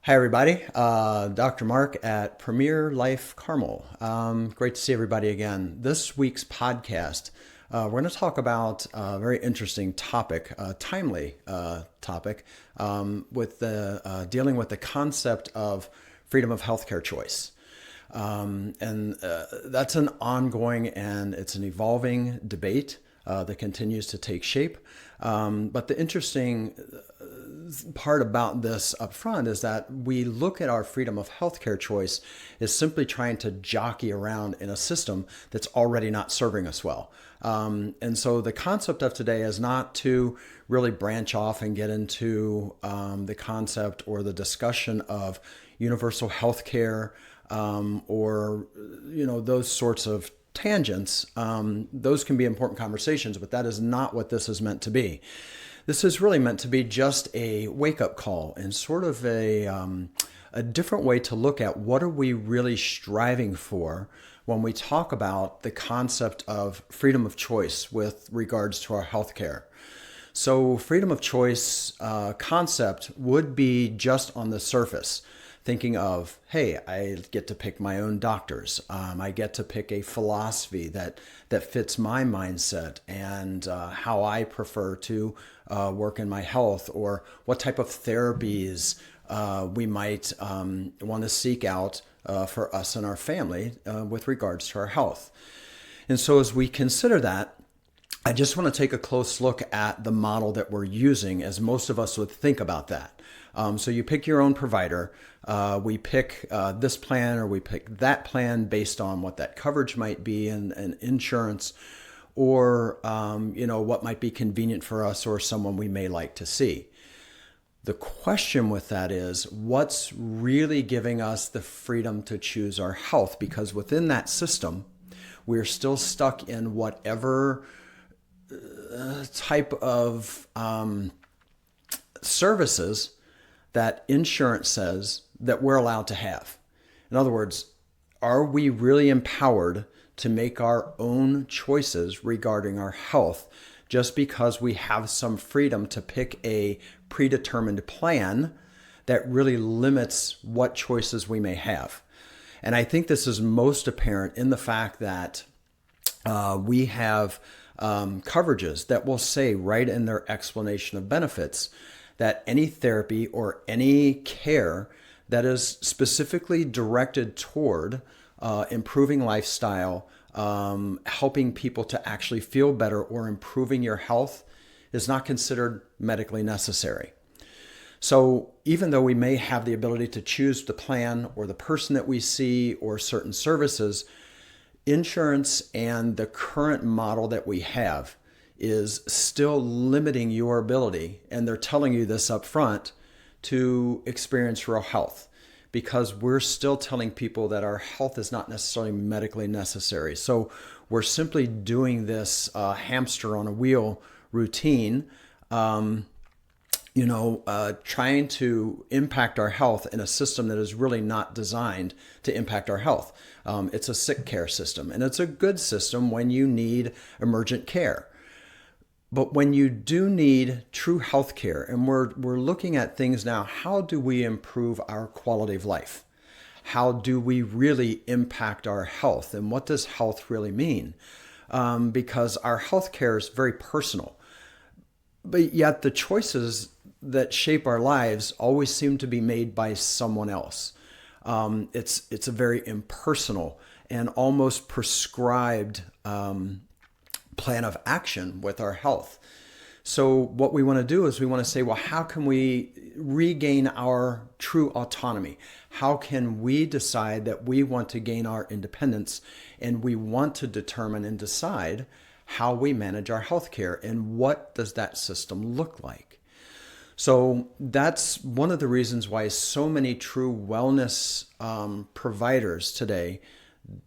Hi, everybody. Dr. Mark at Premier Life Carmel. Great to see everybody again. This week's podcast, we're going to talk about a very interesting topic, a timely topic, with dealing with the concept of freedom of healthcare choice. And that's an ongoing and it's an evolving debate that continues to take shape. But the interesting part about this up front is that we look at our freedom of healthcare choice as simply trying to jockey around in a system that's already not serving us well. And so the concept of today is not to really branch off and get into the concept or the discussion of universal healthcare or those sorts of tangents. Those can be important conversations, but that is not what this is meant to be. This is really meant to be just a wake-up call and sort of a different way to look at what are we really striving for when we talk about the concept of freedom of choice with regards to our healthcare. So freedom of choice concept would be just on the surface, thinking of, hey, I get to pick my own doctors. I get to pick a philosophy that fits my mindset and how I prefer to work in my health, or what type of therapies we might want to seek out for us and our family with regards to our health. And so as we consider that, I just want to take a close look at the model that we're using, as most of us would think about that. So you pick your own provider. We pick this plan or we pick that plan based on what that coverage might be and insurance, or what might be convenient for us or someone we may like to see. The question with that is, what's really giving us the freedom to choose our health? Because within that system, we're still stuck in whatever type of services that insurance says that we're allowed to have. In other words, are we really empowered to make our own choices regarding our health just because we have some freedom to pick a predetermined plan that really limits what choices we may have? And I think this is most apparent in the fact that we have coverages that will say right in their explanation of benefits that any therapy or any care that is specifically directed toward improving lifestyle, helping people to actually feel better, or improving your health is not considered medically necessary. So even though we may have the ability to choose the plan or the person that we see or certain services, insurance and the current model that we have is still limiting your ability, and they're telling you this up front, to experience real health, because we're still telling people that our health is not necessarily medically necessary. So we're simply doing this hamster on a wheel routine, trying to impact our health in a system that is really not designed to impact our health. It's a sick care system, and it's a good system when you need emergent care. But when you do need true health care, and we're looking at things now, how do we improve our quality of life? How do we really impact our health? And what does health really mean? Because our health care is very personal. But yet the choices that shape our lives always seem to be made by someone else. It's a very impersonal and almost prescribed plan of action with our health. So what we want to do is we want to say, well, how can we regain our true autonomy? How can we decide that we want to gain our independence, and we want to determine and decide how we manage our healthcare, and what does that system look like? So that's one of the reasons why so many true wellness providers today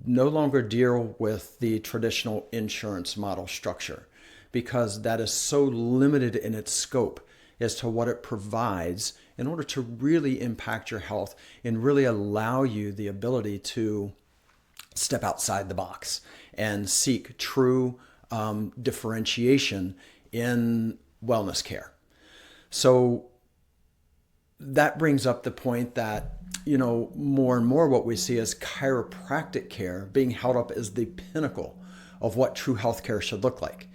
no longer deal with the traditional insurance model structure, because that is so limited in its scope as to what it provides in order to really impact your health and really allow you the ability to step outside the box and seek true differentiation in wellness care. So that brings up the point that, more and more what we see is chiropractic care being held up as the pinnacle of what true healthcare should look like.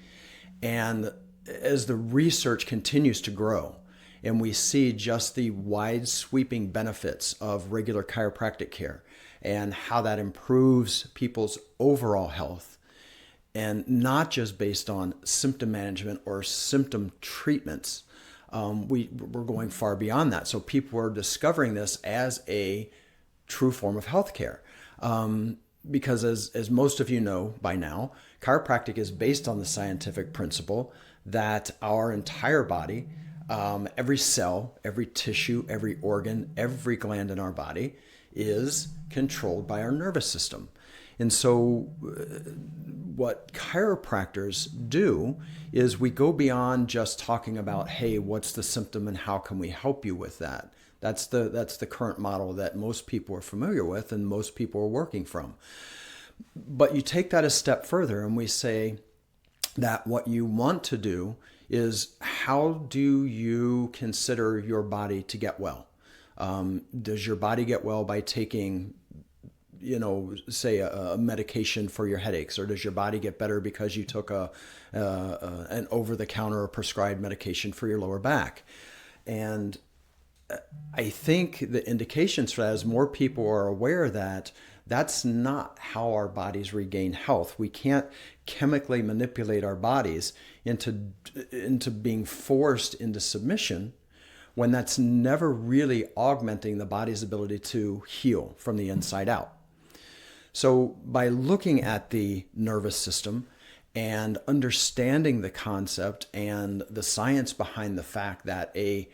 And as the research continues to grow and we see just the wide sweeping benefits of regular chiropractic care and how that improves people's overall health, and not just based on symptom management or symptom treatments, we're going far beyond that. So people are discovering this as a true form of healthcare. Because as most of you know by now, chiropractic is based on the scientific principle that our entire body, every cell, every tissue, every organ, every gland in our body is controlled by our nervous system. And so what chiropractors do is we go beyond just talking about, hey, what's the symptom and how can we help you with that? That's the current model that most people are familiar with and most people are working from. But you take that a step further and we say that what you want to do is, how do you consider your body to get well? Does your body get well by taking, say a medication for your headaches, or does your body get better because you took an over-the-counter or prescribed medication for your lower back? And I think the indications for that is more people are aware that that's not how our bodies regain health. We can't chemically manipulate our bodies into being forced into submission when that's never really augmenting the body's ability to heal from the inside out. So by looking at the nervous system and understanding the concept and the science behind the fact that a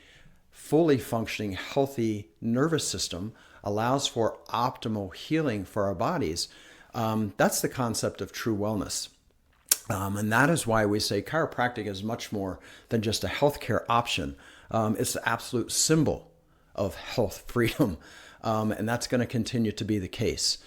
fully functioning, healthy nervous system allows for optimal healing for our bodies, that's the concept of true wellness. And that is why we say chiropractic is much more than just a healthcare option. It's the absolute symbol of health freedom, and that's going to continue to be the case.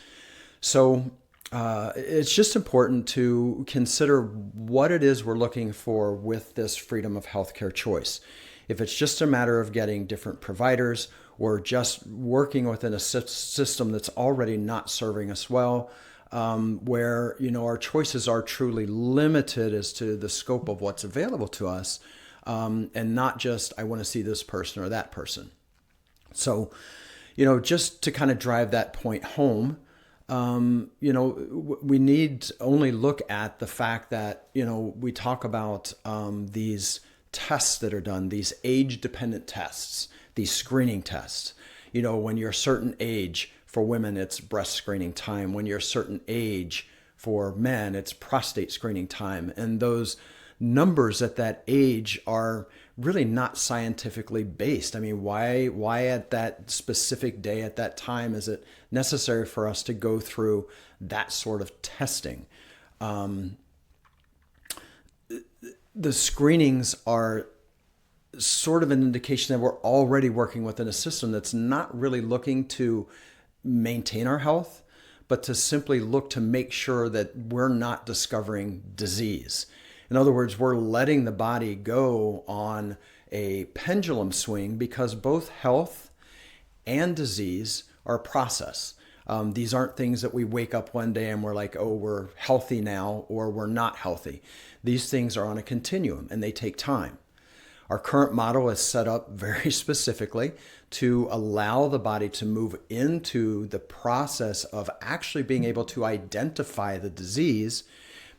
So it's just important to consider what it is we're looking for with this freedom of healthcare choice. If it's just a matter of getting different providers or just working within a system that's already not serving us well, where our choices are truly limited as to the scope of what's available to us, and not just I want to see this person or that person. So, just to kind of drive that point home, we need to only look at the fact that, we talk about these tests that are done, these age-dependent tests, these screening tests. When you're a certain age, for women, it's breast screening time. When you're a certain age, for men, it's prostate screening time. And those numbers at that age are really not scientifically based. I mean, why at that specific day at that time is it necessary for us to go through that sort of testing? The screenings are sort of an indication that we're already working within a system that's not really looking to maintain our health, but to simply look to make sure that we're not discovering disease. In other words, we're letting the body go on a pendulum swing because both health and disease are a process. These aren't things that we wake up one day and we're like, oh, we're healthy now, or we're not healthy. These things are on a continuum and they take time. Our current model is set up very specifically to allow the body to move into the process of actually being able to identify the disease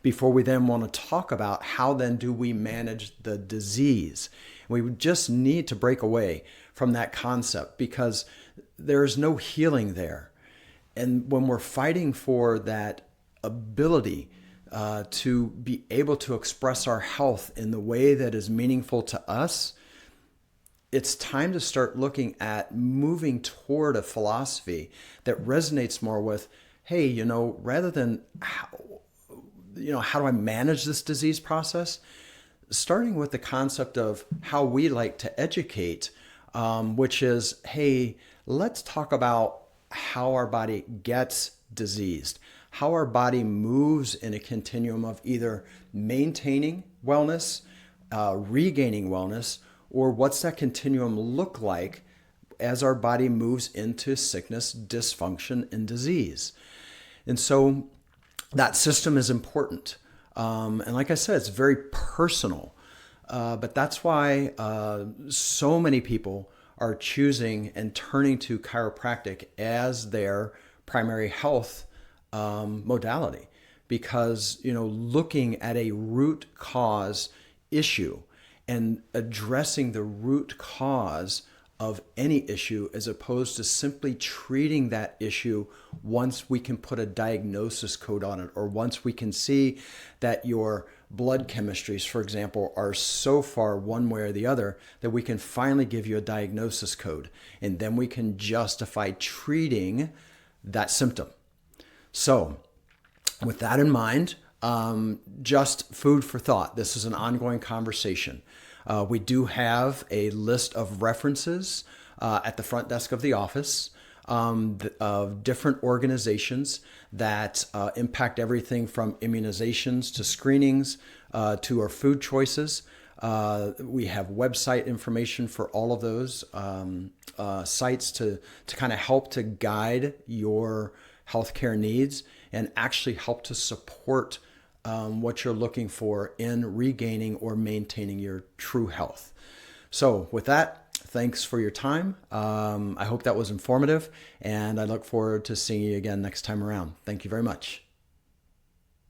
before we then want to talk about how then do we manage the disease. We just need to break away from that concept because there is no healing there. And when we're fighting for that ability to be able to express our health in the way that is meaningful to us, it's time to start looking at moving toward a philosophy that resonates more with, hey, rather than how do I manage this disease process? Starting with the concept of how we like to educate, which is, hey, let's talk about how our body gets diseased, how our body moves in a continuum of either maintaining wellness, regaining wellness, or what's that continuum look like as our body moves into sickness, dysfunction, and disease. And so that system is important. And like I said, it's very personal. But that's why so many people are choosing and turning to chiropractic as their primary health modality. Because, looking at a root cause issue and addressing the root cause of any issue as opposed to simply treating that issue once we can put a diagnosis code on it, or once we can see that your blood chemistries, for example, are so far one way or the other that we can finally give you a diagnosis code, and then we can justify treating that symptom. So with that in mind, just food for thought. This is an ongoing conversation. We do have a list of references at the front desk of the office of different organizations that impact everything from immunizations to screenings to our food choices. We have website information for all of those sites to kind of help to guide your healthcare needs and actually help to support what you're looking for in regaining or maintaining your true health. So with that, thanks for your time. I hope that was informative, and I look forward to seeing you again next time around. Thank you very much.